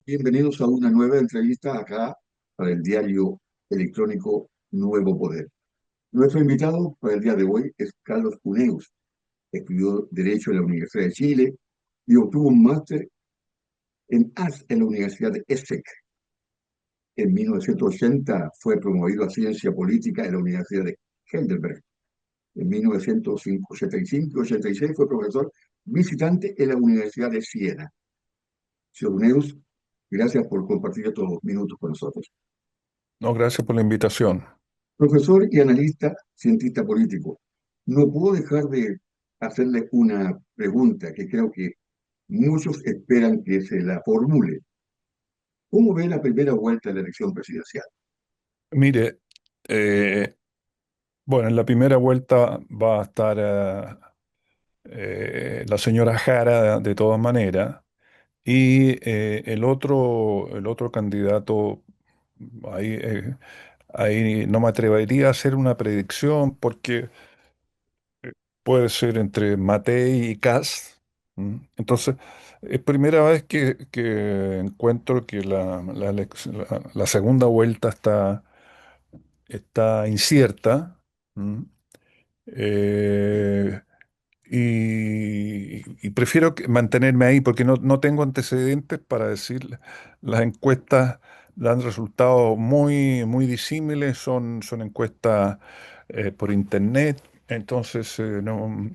Bienvenidos a una nueva entrevista acá para el diario electrónico Nuevo Poder. Nuestro invitado para el día de hoy es Carlos Cuneus. Estudió Derecho en la Universidad de Chile y obtuvo un máster en Arts en la Universidad de Essex. En 1980 fue promovido a Ciencia Política en la Universidad de Heidelberg. En 1985 y 86 fue profesor visitante en la Universidad de Siena. Señor Cuneus, gracias por compartir estos minutos con nosotros. No, gracias por la invitación. Profesor y analista, cientista político, no puedo dejar de hacerle una pregunta que creo que muchos esperan que se la formule. ¿Cómo ve la primera vuelta de la elección presidencial? Mire, eh, bueno, en la primera vuelta va a estar la señora Jara de todas maneras y el otro candidato, ahí, ahí no me atrevería a hacer una predicción porque puede ser entre Matei y Kast. Entonces, es primera vez que encuentro que la segunda vuelta está incierta. ¿Mm? Eh, y prefiero mantenerme ahí porque no tengo antecedentes para decir las encuestas dan resultados muy disímiles, son encuestas por internet, entonces no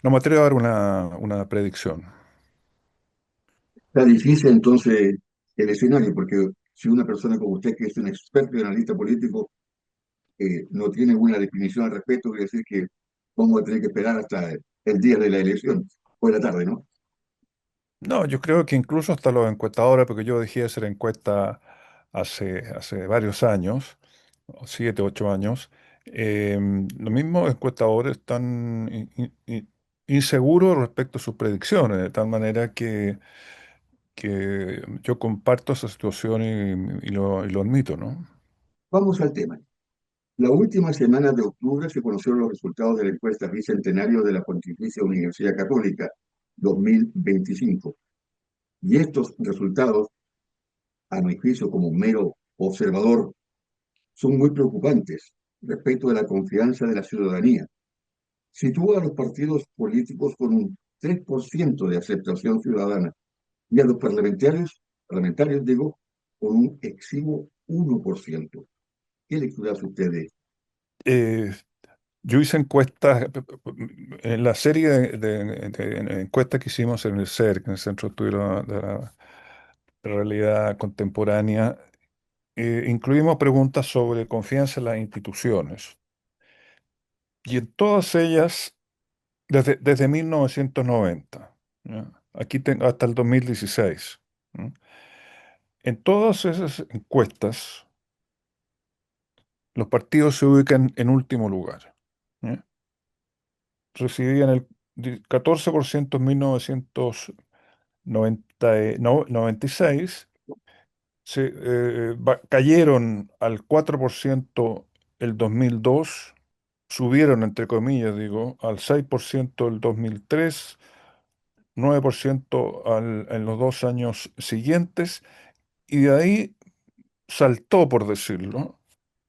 me atrevo a dar una predicción. Está difícil entonces el escenario, porque si una persona como usted, que es un experto y analista político, no tiene una definición al respecto, quiere decir que vamos a tener que esperar hasta el día de la elección, o de la tarde, ¿no? No, yo creo que incluso hasta los encuestadores, porque yo dejé de hacer encuesta hace varios años, 7, 8 años, los mismos encuestadores están inseguros respecto a sus predicciones, de tal manera que yo comparto esa situación y lo admito, ¿no? Vamos al tema. La última semana de octubre se conocieron los resultados de la encuesta Bicentenario de la Pontificia Universidad Católica 2025. Y estos resultados, a mi juicio como un mero observador, son muy preocupantes respecto de la confianza de la ciudadanía. Sitúa a los partidos políticos con un 3% de aceptación ciudadana y a los parlamentarios digo, con un exiguo 1%. ¿Qué lectura hace usted de esto? Eh, yo hice encuestas, en la serie de encuestas que hicimos en el CERC, en el Centro de Estudio de la Realidad Contemporánea, incluimos preguntas sobre confianza en las instituciones. Y en todas ellas, desde 1990, ¿ya? Aquí tengo hasta el 2016. ¿No? En todas esas encuestas, los partidos se ubican en último lugar. ¿Ya? Recibían el 14% en 1996, cayeron al 4% el 2002, subieron, entre comillas, digo, al 6% el 2003, 9% en los 2 años siguientes, y de ahí saltó, por decirlo,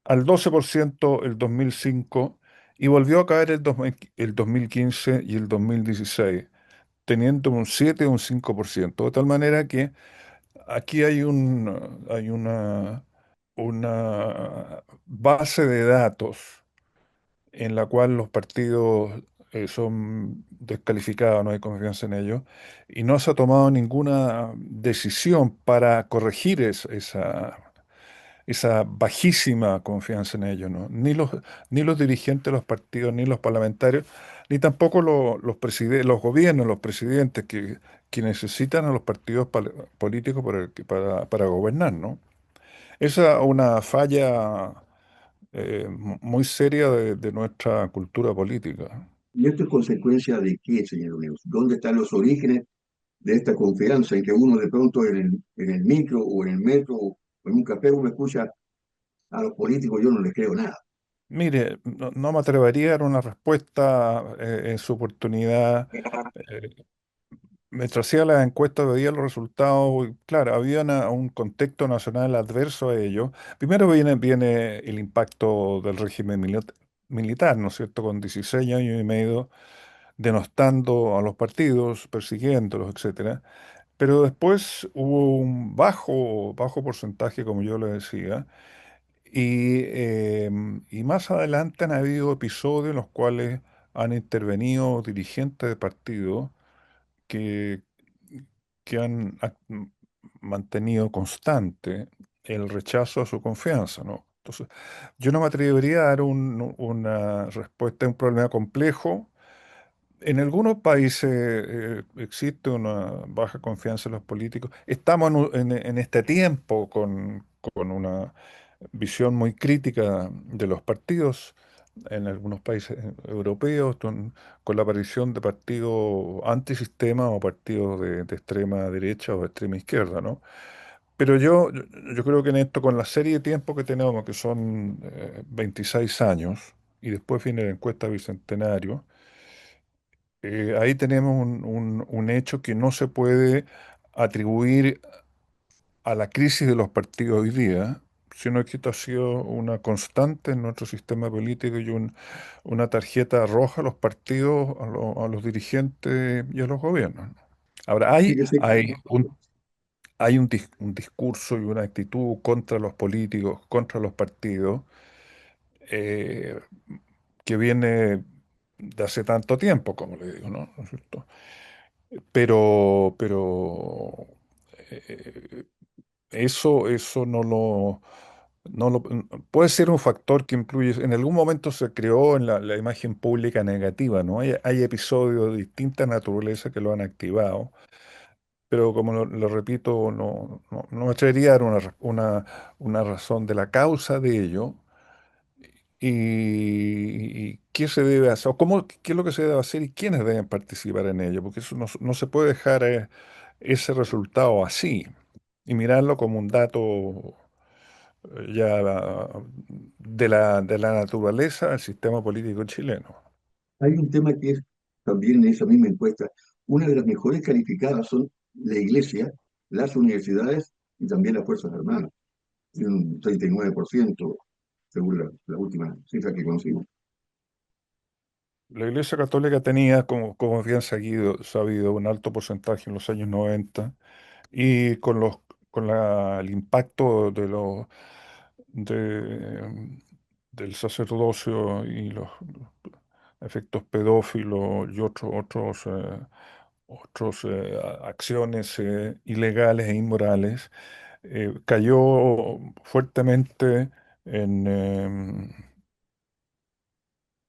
al 12% el 2005 y volvió a caer el 2015 y el 2016, teniendo un 7 o un 5%. De tal manera que aquí hay una base de datos en la cual los partidos son descalificados, no hay confianza en ellos, y no se ha tomado ninguna decisión para corregir esa bajísima confianza en ellos, ¿no? Ni los dirigentes de los partidos, ni los parlamentarios, ni tampoco los gobiernos, los presidentes que necesitan a los partidos políticos para gobernar, ¿no? Esa es una falla muy seria de nuestra cultura política. ¿Y esto es consecuencia de qué, señor Neus? ¿Dónde están los orígenes de esta confianza en que uno de pronto en el micro o en el metro o en un café uno escucha a los políticos, yo no les creo nada? Mire, no me atrevería a dar una respuesta en su oportunidad. eh, mientras hacía las encuestas veía los resultados, y claro, había un contexto nacional adverso a ello. Primero viene el impacto del régimen militar, ¿no es cierto?, con 16 años y medio denostando a los partidos, persiguiéndolos, etcétera. Pero después hubo un bajo porcentaje, como yo le decía, y más adelante han habido episodios en los cuales han intervenido dirigentes de partidos que, que mantenido constante el rechazo a su confianza, ¿no? Entonces, yo no me atrevería a dar una respuesta a un problema complejo. En algunos países existe una baja confianza en los políticos. Estamos en este tiempo con una visión muy crítica de los partidos en algunos países europeos, con la aparición de partidos antisistema o partidos de extrema derecha o de extrema izquierda, ¿no? Pero yo creo que en esto, con la serie de tiempo que tenemos, que son 26 años, y después viene la encuesta bicentenario, ahí tenemos un hecho que no se puede atribuir a la crisis de los partidos hoy día, sino que esto ha sido una constante en nuestro sistema político y una tarjeta roja a los partidos, a los dirigentes y a los gobiernos, ¿no? Ahora, Fíjese, hay un discurso y una actitud contra los políticos, contra los partidos, eh, que viene de hace tanto tiempo, como le digo, ¿no? ¿No es cierto? Pero eh, eso puede ser un factor que influye. En algún momento se creó en la imagen pública negativa, ¿no? Hay episodios de distinta naturaleza que lo han activado, pero como lo repito, no me atrevería a dar una razón de la causa de ello. Y qué se debe hacer, o qué es lo que se debe hacer y quiénes deben participar en ello, porque eso no se puede dejar ese resultado así y mirarlo como un dato ya de la naturaleza del sistema político chileno. hay un tema que es también en esa misma encuesta. Una de las mejores calificadas son la Iglesia, las universidades y también las Fuerzas Armadas, y un 39%, según la última cifra que consigo. La Iglesia Católica tenía, como bien sabido, un alto porcentaje en los años 90 y el impacto de, del sacerdocio y los efectos pedófilos y otros acciones ilegales e inmorales, cayó fuertemente en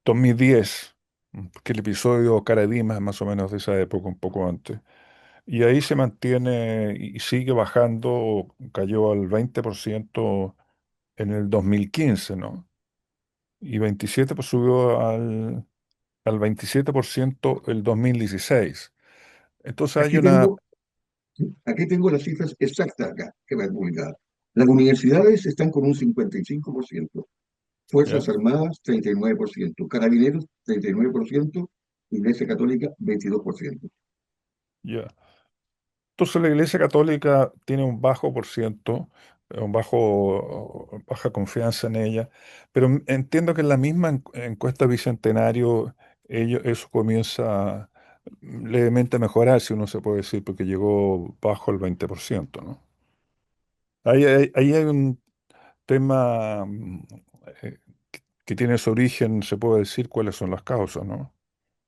2010, que el episodio Caradima es más o menos de esa época, un poco antes. Y ahí se mantiene y sigue bajando, cayó al 20% en el 2015, ¿no? Y 27 pues, subió al 27% el 2016. Entonces hay Aquí una, tengo, aquí tengo las cifras exactas acá, que me han publicado. Las universidades están con un 55%, ¿ya? Fuerzas Armadas 39%, Carabineros 39%, Iglesia Católica 22%. ¿Ya? Entonces la Iglesia Católica tiene un bajo por ciento, baja confianza en ella, pero entiendo que en la misma encuesta Bicentenario eso comienza levemente a mejorar, si uno se puede decir, porque llegó bajo el 20%, ¿no? Ahí hay un tema eh, que tiene su origen, se puede decir cuáles son las causas, ¿no?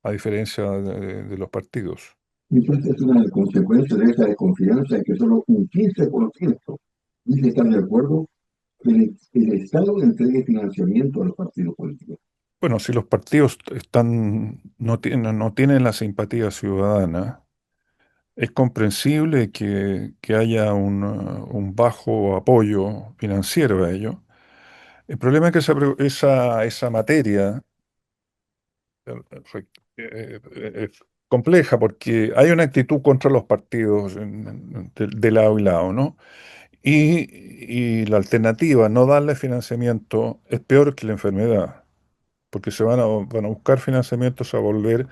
A diferencia de los partidos. Entonces es una consecuencia de esa desconfianza que solo un 15% dice estar de acuerdo que el Estado entregue financiamiento a los partidos políticos. Bueno, si los partidos no tienen la simpatía ciudadana, es comprensible que haya un bajo apoyo financiero a ello. El problema es que esa materia es compleja porque hay una actitud contra los partidos de lado y lado, ¿no? Y la alternativa, no darle financiamiento, es peor que la enfermedad, porque van a buscar financiamientos a volver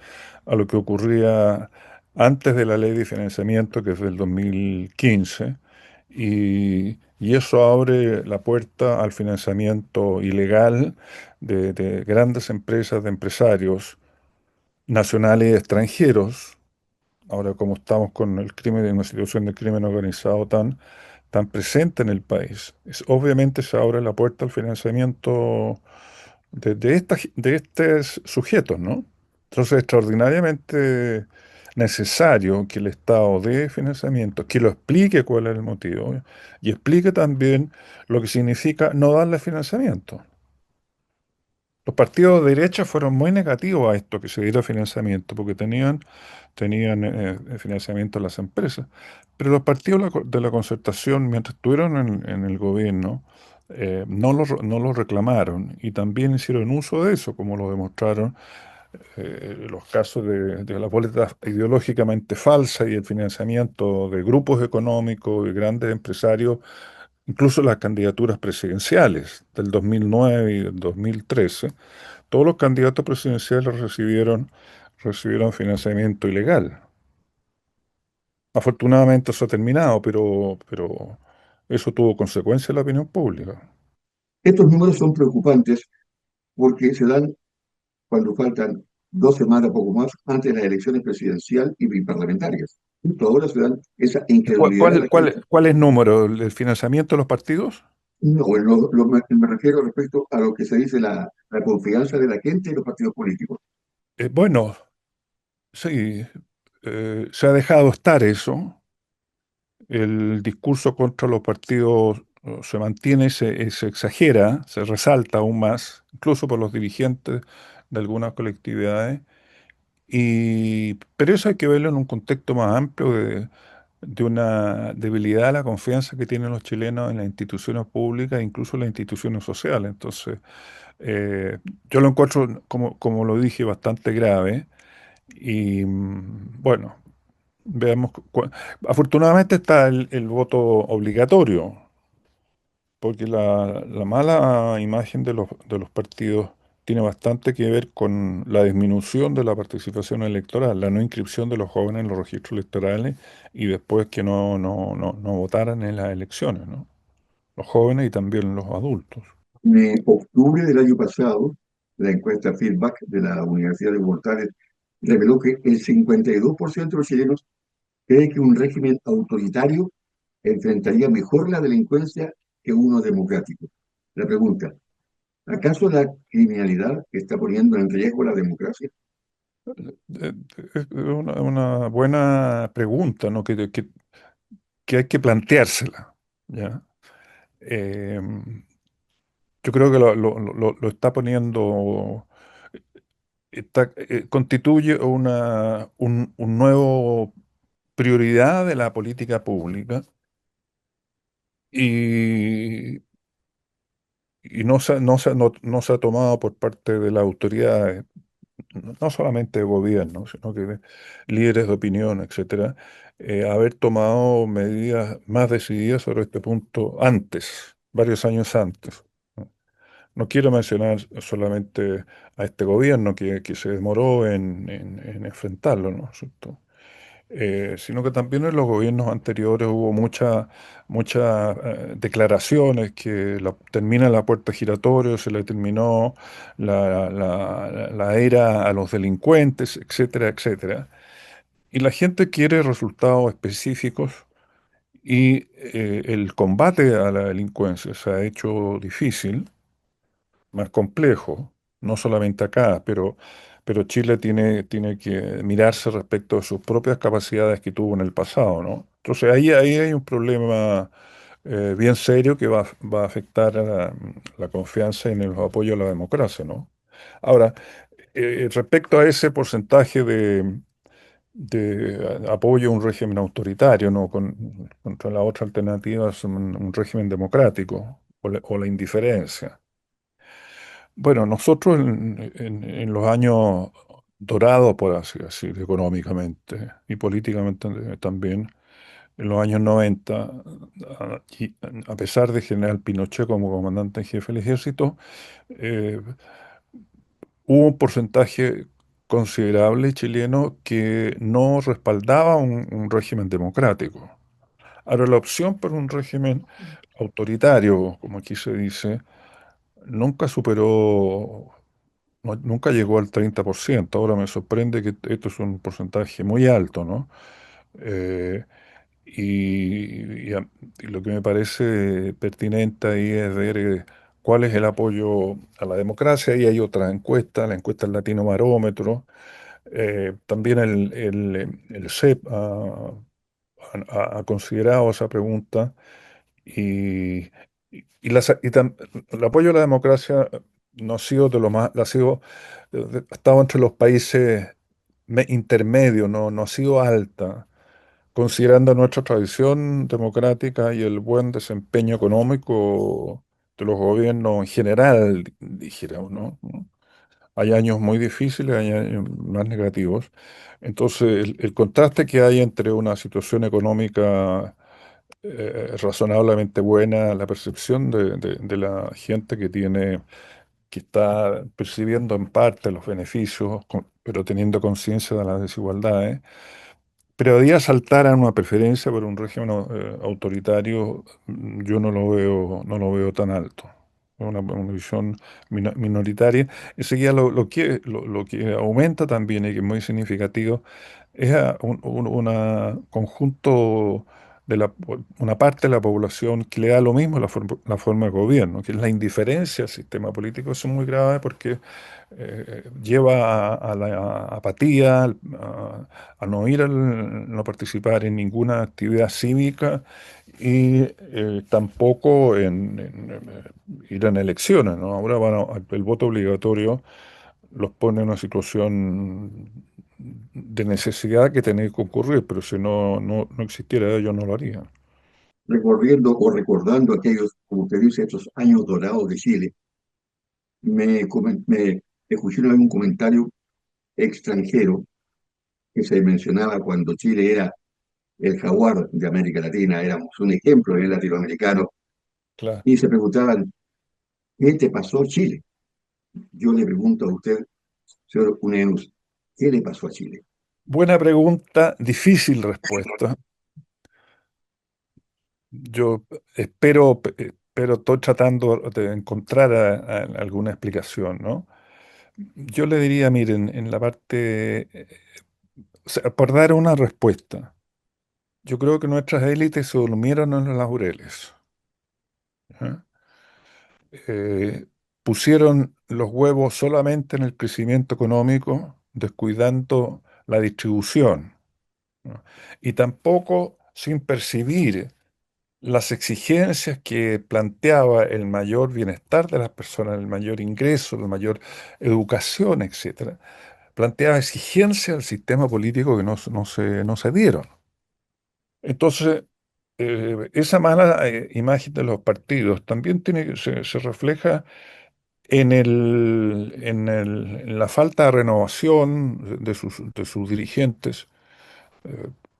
a lo que ocurría antes de la ley de financiamiento, que es del 2015, y eso abre la puerta al financiamiento ilegal de grandes empresas, de empresarios nacionales y extranjeros. Ahora, como estamos con el crimen, de una situación de crimen organizado tan presente en el país, obviamente se abre la puerta al financiamiento de estos sujetos, ¿no? Entonces, es extraordinariamente necesario que el Estado dé financiamiento, que lo explique cuál es el motivo y explique también lo que significa no darle financiamiento. Los partidos de derecha fueron muy negativos a esto, que se diera financiamiento, porque tenían financiamiento a las empresas. Pero los partidos de la concertación, mientras estuvieron en el gobierno, no lo reclamaron y también hicieron uso de eso, como lo demostraron los casos de la boleta ideológicamente falsa y el financiamiento de grupos económicos y grandes empresarios, incluso las candidaturas presidenciales del 2009 y del 2013. Todos los candidatos presidenciales recibieron financiamiento ilegal. Afortunadamente eso ha terminado, pero eso tuvo consecuencias en la opinión pública. Estos números son preocupantes porque se dan cuando faltan 2 semanas, poco más, antes de las elecciones presidencial y parlamentarias. Justo ahora se dan esa incredulidad de la gente. ¿Cuál es el número? ¿El financiamiento de los partidos? No, me refiero respecto a lo que se dice la confianza de la gente en los partidos políticos. Bueno, sí, se ha dejado estar eso. El discurso contra los partidos se mantiene, se exagera, se resalta aún más, incluso por los dirigentes de algunas colectividades. Pero eso hay que verlo en un contexto más amplio de una debilidad de la confianza que tienen los chilenos en las instituciones públicas, incluso en las instituciones sociales. Entonces, yo lo encuentro, como lo dije, bastante grave. Bueno, veamos. Afortunadamente está el voto obligatorio, porque la mala imagen de los partidos tiene bastante que ver con la disminución de la participación electoral, la no inscripción de los jóvenes en los registros electorales y después que no votaran en las elecciones, ¿no? Los jóvenes y también los adultos. En octubre del año pasado, la encuesta Feedback de la Universidad de Portales reveló que el 52% de los chilenos cree que un régimen autoritario enfrentaría mejor la delincuencia que uno democrático. La pregunta, ¿acaso la criminalidad está poniendo en riesgo la democracia? Es una buena pregunta, ¿no? Que hay que planteársela, ¿ya? Eh, yo creo que lo está poniendo, constituye un nuevo prioridad de la política pública y, y no se ha tomado por parte de las autoridades, no solamente de gobierno, sino que de líderes de opinión, etcétera, haber tomado medidas más decididas sobre este punto antes, varios años antes. ¿No? No quiero mencionar solamente a este gobierno que se demoró en enfrentarlo, ¿no es cierto? Sino que también en los gobiernos anteriores hubo muchas declaraciones que termina la puerta giratoria, se le terminó la era a los delincuentes, etcétera, etcétera. Y la gente quiere resultados específicos y el combate a la delincuencia se ha hecho difícil, más complejo, no solamente acá, pero Chile tiene que mirarse respecto a sus propias capacidades que tuvo en el pasado, ¿no? Entonces ahí hay un problema bien serio que va a afectar a la confianza en el apoyo a la democracia, ¿no? Ahora, respecto a ese porcentaje de apoyo a un régimen autoritario, ¿no? Contra la otra alternativa es un régimen democrático o la indiferencia. Bueno, nosotros en los años dorados, por así decir, económicamente y políticamente también, en los años 90, a pesar de General Pinochet como comandante en jefe del ejército, eh, hubo un porcentaje considerable chileno que no respaldaba un régimen democrático. Ahora, la opción por un régimen autoritario, como aquí se dice, nunca superó, nunca llegó al 30%. Ahora me sorprende que esto es un porcentaje muy alto, ¿no? Eh, y lo que me parece pertinente ahí es ver cuál es el apoyo a la democracia. Y hay otras encuestas, la encuesta del Latino Barómetro, también el CEP ha considerado esa pregunta y, el apoyo a la democracia no ha sido de lo más, ha sido, ha estado entre los países intermedios, no ha sido alta, considerando nuestra tradición democrática y el buen desempeño económico de los gobiernos en general, dijéramos, ¿no? Hay años muy difíciles, hay años más negativos. Entonces, el contraste que hay entre una situación económica razonablemente buena, la percepción de la gente que está percibiendo en parte los beneficios, pero teniendo conciencia de las desigualdades, pero de ahí a saltar a una preferencia por un régimen autoritario, yo no lo veo tan alto. Es una visión minoritaria. Enseguida lo que aumenta también y que es muy significativo es una conjunto una parte de la población que le da lo mismo la forma de gobierno, que es la indiferencia al sistema político. Eso es muy grave porque lleva a la apatía, a no no participar en ninguna actividad cívica y tampoco ir en elecciones, ¿no? Ahora el voto obligatorio los pone en una situación de necesidad que tiene que ocurrir, pero si no existiera ello no lo harían. Recorriendo o recordando aquellos, como usted dice, estos años dorados de Chile, me escuché una vez un comentario extranjero que se mencionaba cuando Chile era el jaguar de América Latina, éramos un ejemplo en el latinoamericano, Claro. y se preguntaban, ¿qué te pasó Chile? Yo le pregunto a usted, señor Uneus, ¿qué le pasó a Chile? Buena pregunta, difícil respuesta. Yo pero estoy tratando de encontrar alguna explicación, ¿no? Yo le diría, miren, en la parte, o sea, por dar una respuesta, yo creo que nuestras élites se durmieron en los laureles. ¿Eh? Eh, Pusieron los huevos solamente en el crecimiento económico, descuidando la distribución, ¿no? Y tampoco sin percibir las exigencias que planteaba el mayor bienestar de las personas, el mayor ingreso, la mayor educación, etcétera, planteaba exigencias al sistema político que no se dieron. Entonces, esa mala imagen de los partidos también se refleja en la falta de renovación de sus dirigentes.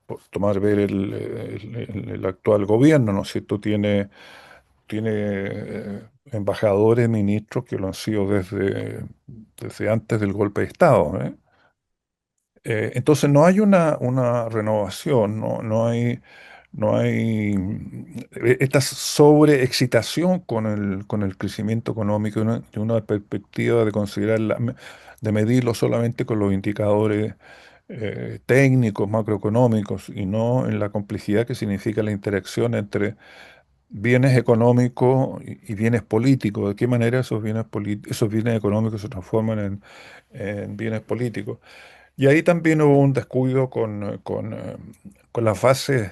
Por tomar ver el actual gobierno, ¿no es cierto? Tiene embajadores, ministros que lo han sido desde antes del golpe de Estado, ¿eh? Entonces no hay una renovación, no hay esta sobreexcitación con el crecimiento económico y una perspectiva de de medirlo solamente con los indicadores técnicos, macroeconómicos, y no en la complejidad que significa la interacción entre bienes económicos y bienes políticos. ¿De qué manera esos bienes económicos se transforman en bienes políticos? Y ahí también hubo un descuido con las bases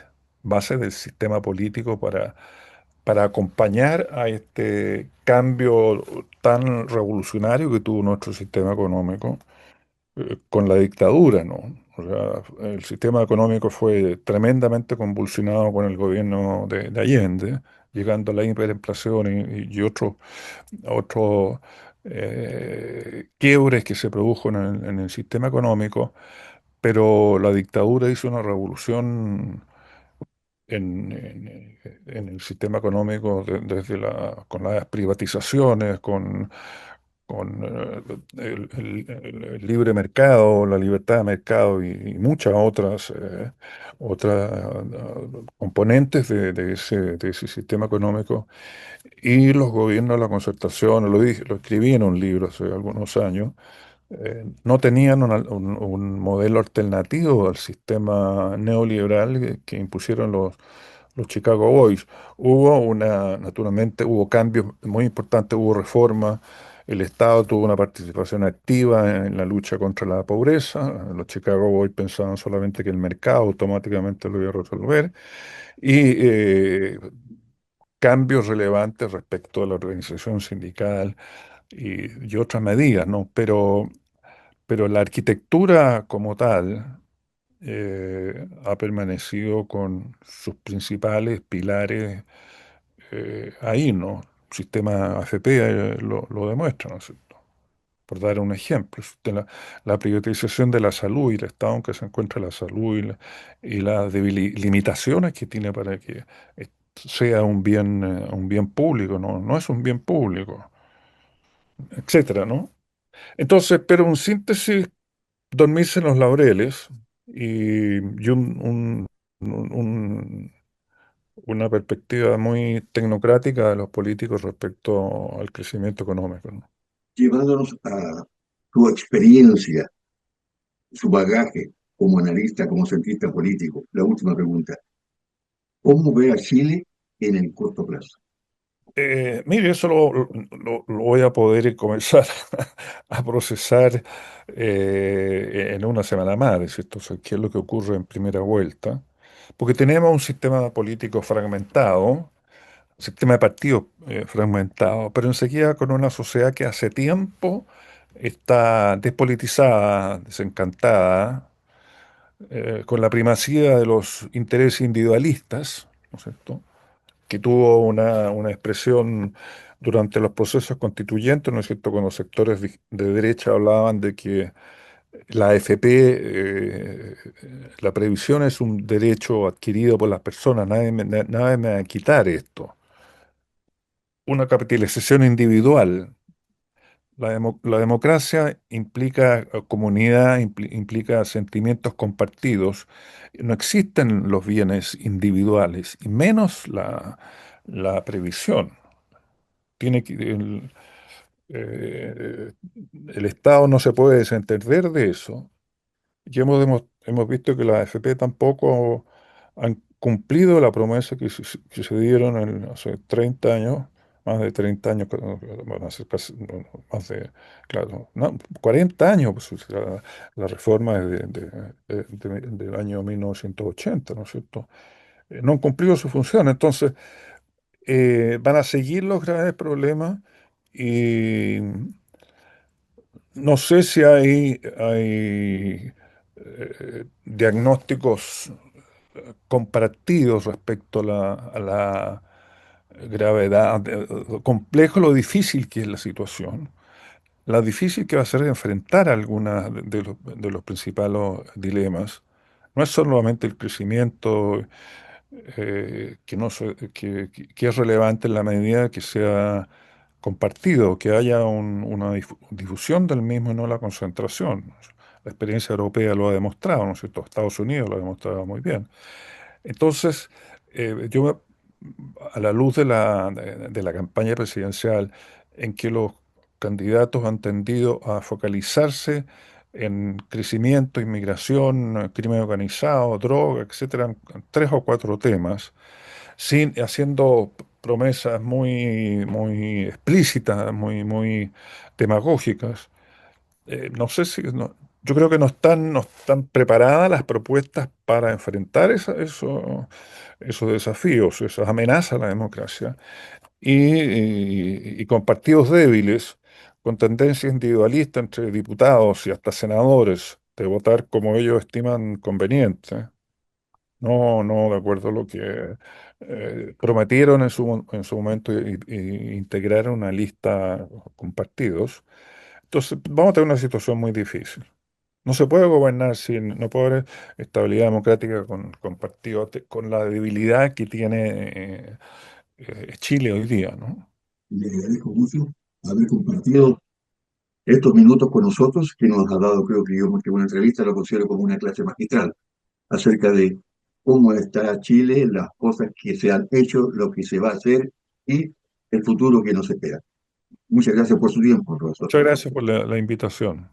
del sistema político para acompañar a este cambio tan revolucionario que tuvo nuestro sistema económico con la dictadura, ¿no? O sea, el sistema económico fue tremendamente convulsionado con el gobierno de Allende, llegando a la hiperinflación y otros quiebres que se produjo en el sistema económico, pero la dictadura hizo una revolución en el sistema económico con las privatizaciones, con el libre mercado, la libertad de mercado y muchas otras componentes de ese sistema económico. Y los gobiernos de la concertación, lo escribí en un libro hace algunos años, no tenían un modelo alternativo al sistema neoliberal que impusieron los Chicago Boys. Naturalmente, hubo cambios muy importantes, hubo reformas, el Estado tuvo una participación activa en la lucha contra la pobreza. Los Chicago Boys pensaban solamente que el mercado automáticamente lo iba a resolver. Y cambios relevantes respecto a la organización sindical y otras medidas, ¿no? Pero la arquitectura como tal ha permanecido con sus principales pilares ahí, ¿no? El sistema AFP lo demuestra, ¿no es cierto? Por dar un ejemplo, la privatización de la salud y el estado en que se encuentra la salud y las limitaciones que tiene para que sea un bien público, ¿no? No es un bien público, etcétera, ¿no? Entonces, pero en síntesis, dormirse en los laureles y una perspectiva muy tecnocrática de los políticos respecto al crecimiento económico, ¿no? Llevándonos a su experiencia, su bagaje como analista, como cientista político. La última pregunta. ¿Cómo ve a Chile en el corto plazo? Mire, eso lo voy a poder comenzar a procesar en una semana más, es decir, entonces, qué es lo que ocurre en primera vuelta, porque tenemos un sistema político fragmentado, sistema de partidos fragmentado, pero enseguida con una sociedad que hace tiempo está despolitizada, desencantada, con la primacía de los intereses individualistas, ¿no es cierto?, que tuvo una expresión durante los procesos constituyentes, ¿no es cierto?, cuando sectores de derecha hablaban de que la AFP, la previsión es un derecho adquirido por las personas, nadie me va a quitar esto. Una capitalización individual. La democracia implica comunidad, implica sentimientos compartidos. No existen los bienes individuales, y menos la previsión. Tiene que, eh, el Estado no se puede desentender de eso. Y hemos visto que las AFP tampoco han cumplido la promesa que se dieron hace 30 años, más de 30 años, bueno, hace no, más de, claro, no, 40 años, pues, la reforma es del año 1980, ¿no es cierto? No han cumplido su función, entonces van a seguir los graves problemas y no sé si hay diagnósticos comparativos respecto a la gravedad, complejo lo difícil que es la situación, la difícil que va a ser enfrentar algunas de los principales dilemas. No es solamente el crecimiento que, no, se- que es relevante en la medida que sea compartido, que haya una difusión del mismo y no la concentración. La experiencia europea lo ha demostrado, ¿no es cierto? Estados Unidos lo ha demostrado muy bien. Entonces, a la luz de la campaña presidencial, en que los candidatos han tendido a focalizarse en crecimiento, inmigración, crimen organizado, droga, etcétera, en tres o cuatro temas, haciendo promesas muy explícitas, muy demagógicas. No sé si, yo creo que no están preparadas las propuestas para enfrentar esos desafíos, esas amenazas a la democracia, y con partidos débiles, con tendencia individualista entre diputados y hasta senadores, de votar como ellos estiman conveniente. No de acuerdo a lo que prometieron en su momento y integraron una lista con partidos. Entonces, vamos a tener una situación muy difícil. No se puede gobernar no puede haber estabilidad democrática con partidos, con la debilidad que tiene Chile hoy día, ¿no? Le agradezco mucho haber compartido estos minutos con nosotros, que nos ha dado, creo que yo, que una entrevista, lo considero como una clase magistral, acerca de cómo está Chile, las cosas que se han hecho, lo que se va a hacer y el futuro que nos espera. Muchas gracias por su tiempo, profesor. Muchas gracias por la invitación.